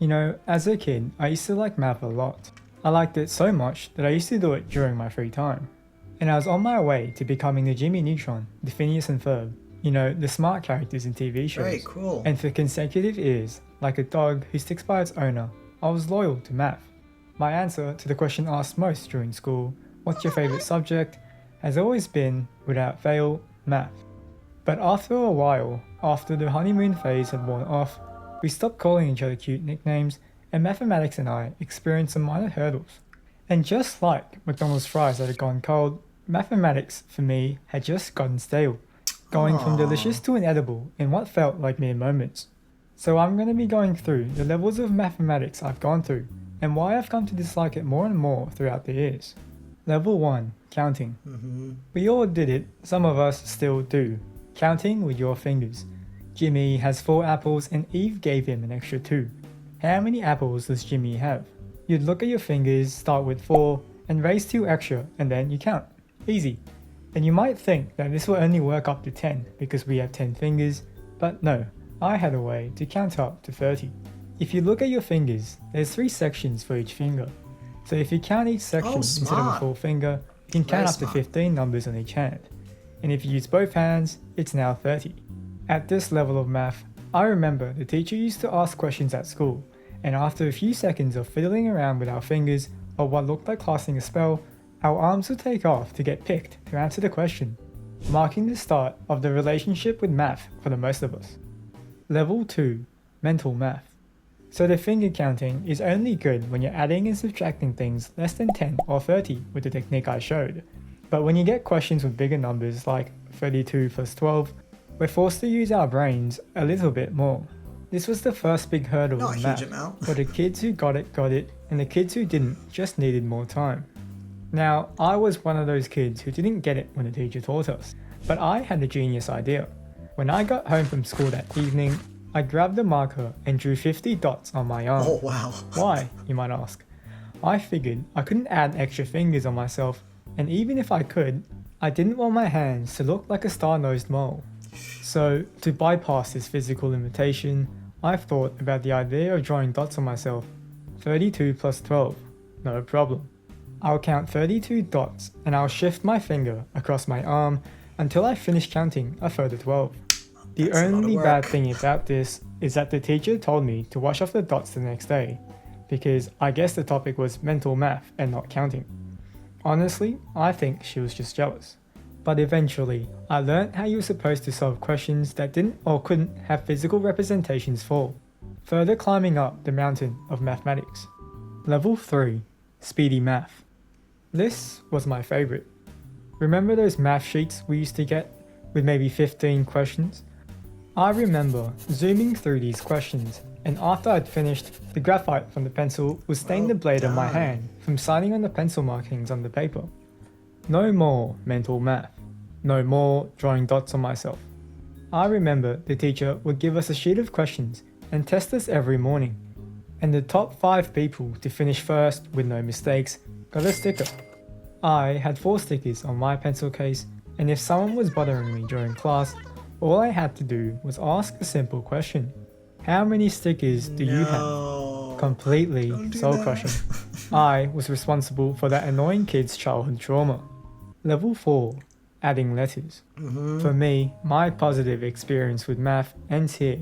As a kid, I used to like math a lot. I liked it so much that I used to do it during my free time. And I was on my way to becoming the Jimmy Neutron, the Phineas and Ferb, the smart characters in TV Very shows. cool. And for consecutive years, like a dog who sticks by its owner, I was loyal to math. My answer to the question asked most during school, what's your favourite subject, has always been, without fail, math. But after a while, after the honeymoon phase had worn off, we stopped calling each other cute nicknames, and mathematics and I experienced some minor hurdles. And just like McDonald's fries that had gone cold, mathematics for me had just gotten stale, going from delicious Aww. to inedible in what felt like mere moments. So I'm going to be going through the levels of mathematics I've gone through, and why I've come to dislike it more and more throughout the years. Level 1, counting. We all did it, some of us still do. Counting with your fingers. Jimmy has 4 apples and Eve gave him an extra 2. How many apples does Jimmy have? You'd look at your fingers, start with 4, and raise 2 extra, and then you count. Easy. And you might think that this will only work up to 10 because we have 10 fingers, but no, I had a way to count up to 30. If you look at your fingers, there's 3 sections for each finger. So if you count each section instead of a smart. full finger, you can count Very up to smart. 15 numbers on each hand. And if you use both hands, it's now 30. At this level of math, I remember the teacher used to ask questions at school, and after a few seconds of fiddling around with our fingers or what looked like casting a spell, our arms would take off to get picked to answer the question, marking the start of the relationship with math for the most of us. Level 2, mental math. So the finger counting is only good when you're adding and subtracting things less than 10 or 30 with the technique I showed. But when you get questions with bigger numbers like 32 plus 12, we're forced to use our brains a little bit more. This was the first big hurdle Not a in huge math, amount. for the kids who got it, and the kids who didn't just needed more time. Now, I was one of those kids who didn't get it when the teacher taught us, but I had a genius idea. When I got home from school that evening, I grabbed a marker and drew 50 dots on my arm. Oh wow. Why, you might ask? I figured I couldn't add extra fingers on myself, and even if I could, I didn't want my hands to look like a star-nosed mole. So, to bypass this physical limitation, I've thought about the idea of drawing dots on myself. 32 plus 12, no problem. I'll count 32 dots and I'll shift my finger across my arm until I finish counting a further 12. The That's a lot of only work. bad thing about this is that the teacher told me to wash off the dots the next day, because I guess the topic was mental math and not counting. Honestly, I think she was just jealous. But eventually, I learnt how you were supposed to solve questions that didn't or couldn't have physical representations for, further climbing up the mountain of mathematics. Level 3, Speedy Math. This was my favourite. Remember those math sheets we used to get with maybe 15 questions? I remember zooming through these questions, and after I'd finished, the graphite from the pencil would stain the blade of my done. hand from signing on the pencil markings on the paper. No more mental math. No more drawing dots on myself. I remember the teacher would give us a sheet of questions and test us every morning, and the top 5 people to finish first with no mistakes got a sticker. I had 4 stickers on my pencil case, and if someone was bothering me during class, all I had to do was ask a simple question. How many stickers do you have? No. Completely Don't do soul-crushing. I was responsible for that annoying kid's childhood trauma. Level 4, adding letters. For me, my positive experience with math ends here.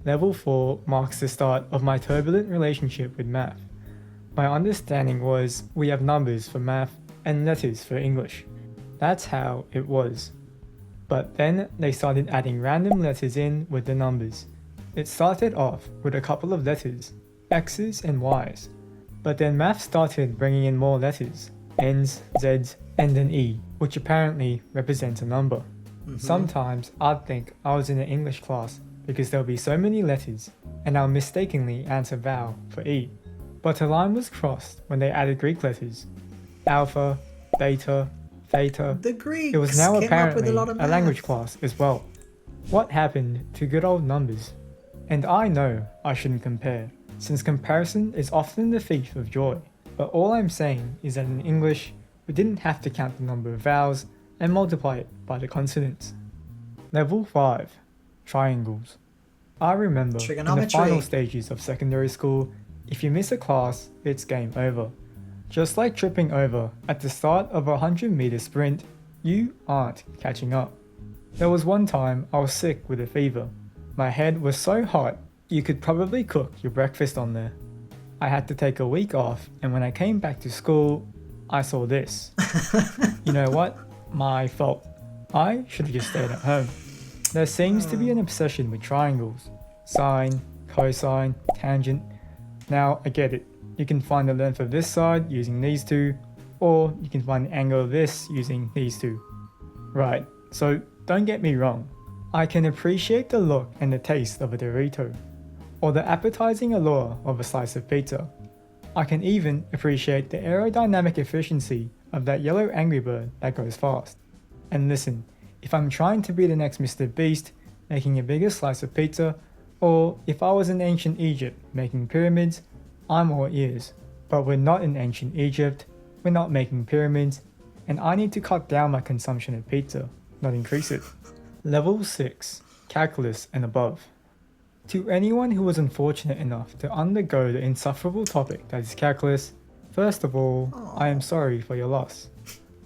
Level 4 marks the start of my turbulent relationship with math. My understanding was we have numbers for math and letters for English. That's how it was. But then they started adding random letters in with the numbers. It started off with a couple of letters, X's and Y's. But then math started bringing in more letters, N's, Z's, and an E, which apparently represents a number. Sometimes I'd think I was in an English class because there'll be so many letters, and I'll mistakenly answer vowel for E. But a line was crossed when they added Greek letters, alpha, beta, theta. The Greeks It was now came up apparently with a lot of a language math. class as well. What happened to good old numbers? And I know I shouldn't compare, since comparison is often the thief of joy. But all I'm saying is that in English, we didn't have to count the number of vowels and multiply it by the consonants. Level 5, triangles. I remember in the Trigonometry. final stages of secondary school, if you miss a class, it's game over. Just like tripping over at the start of a 100-meter sprint, you aren't catching up. There was one time I was sick with a fever. My head was so hot, you could probably cook your breakfast on there. I had to take a week off, and when I came back to school, I saw this. You know what? My fault. I should have just stayed at home. There seems to be an obsession with triangles. Sine, cosine, tangent. Now, I get it. You can find the length of this side using these two, or you can find the angle of this using these two. Right, so don't get me wrong. I can appreciate the look and the taste of a Dorito, or the appetizing allure of a slice of pizza. I can even appreciate the aerodynamic efficiency of that yellow Angry Bird that goes fast. And listen, if I'm trying to be the next Mr. Beast, making a bigger slice of pizza, or if I was in ancient Egypt making pyramids, I'm all ears. But we're not in ancient Egypt, we're not making pyramids, and I need to cut down my consumption of pizza, not increase it. Level 6, Calculus and above. To anyone who was unfortunate enough to undergo the insufferable topic that is calculus, first of all, I am sorry for your loss.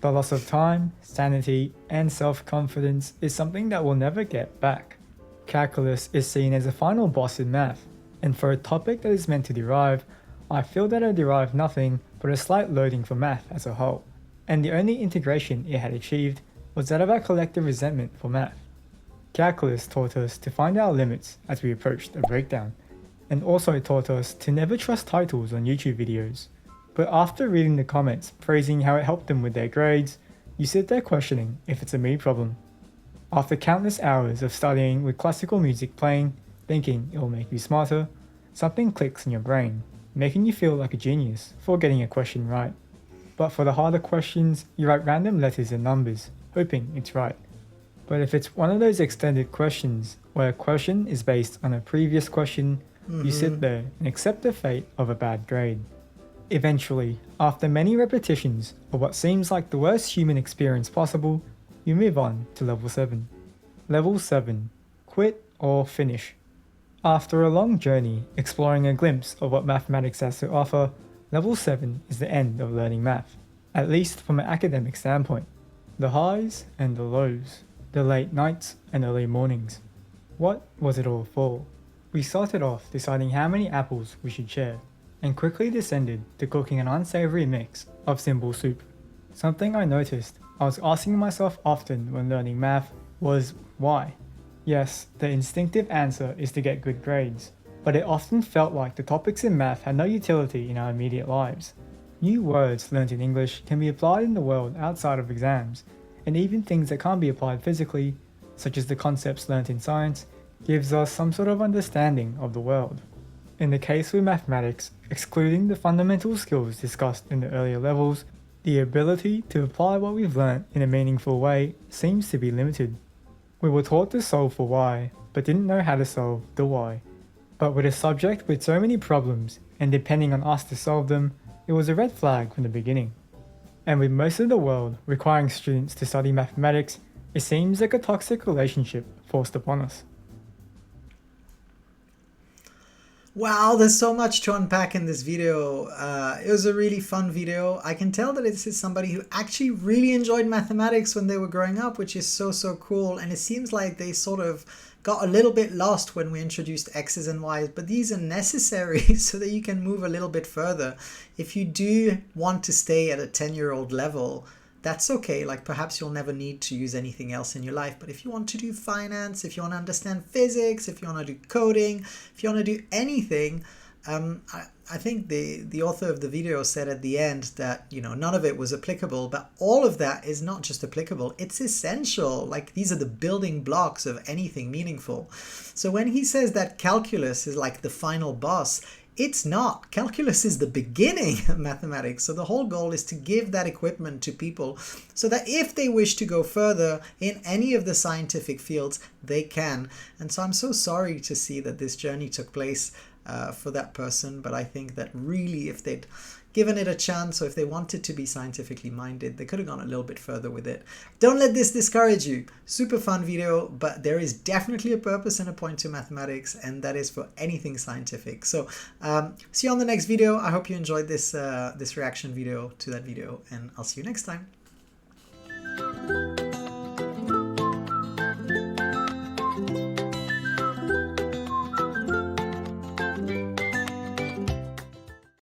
The loss of time, sanity, and self-confidence is something that we'll never get back. Calculus is seen as a final boss in math, and for a topic that is meant to derive, I feel that I derived nothing but a slight loading for math as a whole, and the only integration it had achieved was that of our collective resentment for math. Calculus taught us to find our limits as we approached a breakdown, and also taught us to never trust titles on YouTube videos. But after reading the comments praising how it helped them with their grades, you sit there questioning if it's a me problem. After countless hours of studying with classical music playing, thinking it will make you smarter, something clicks in your brain, making you feel like a genius for getting a question right. But for the harder questions, you write random letters and numbers, hoping it's right. But if it's one of those extended questions, where a question is based on a previous question, you sit there and accept the fate of a bad grade. Eventually, after many repetitions of what seems like the worst human experience possible, you move on to level 7. Level 7, Quit or Finish. After a long journey exploring a glimpse of what mathematics has to offer, level 7 is the end of learning math, at least from an academic standpoint. The highs and the lows, the late nights and early mornings. What was it all for? We started off deciding how many apples we should share, and quickly descended to cooking an unsavory mix of simple soup. Something I noticed I was asking myself often when learning math was why? Yes, the instinctive answer is to get good grades, but it often felt like the topics in math had no utility in our immediate lives. New words learnt in English can be applied in the world outside of exams, and even things that can't be applied physically, such as the concepts learnt in science, gives us some sort of understanding of the world. In the case with mathematics, excluding the fundamental skills discussed in the earlier levels, the ability to apply what we've learnt in a meaningful way seems to be limited. We were taught to solve for y, but didn't know how to solve the y. But with a subject with so many problems, and depending on us to solve them, it was a red flag from the beginning. And with most of the world requiring students to study mathematics, it seems like a toxic relationship forced upon us. Wow, there's so much to unpack in this video. It was a really fun video. I can tell that this is somebody who actually really enjoyed mathematics when they were growing up, which is so cool. And it seems like they sort of got a little bit lost when we introduced X's and Y's, but these are necessary so that you can move a little bit further. If you do want to stay at a 10-year-old level, that's okay. Like perhaps you'll never need to use anything else in your life. But if you want to do finance, if you want to understand physics, if you want to do coding, if you want to do anything, I think the author of the video said at the end that, you know, none of it was applicable, but all of that is not just applicable, it's essential. Like these are the building blocks of anything meaningful. So when he says that calculus is like the final boss, it's not. Calculus is the beginning of mathematics. So the whole goal is to give that equipment to people so that if they wish to go further in any of the scientific fields, they can. And so I'm so sorry to see that this journey took place for that person. But I think that really, if they'd given it a chance, or if they wanted to be scientifically minded, they could have gone a little bit further with it. Don't let this discourage you. Super fun video, but there is definitely a purpose and a point to mathematics, and that is for anything scientific. So see you on the next video. I hope you enjoyed this this reaction video to that video, and I'll see you next time.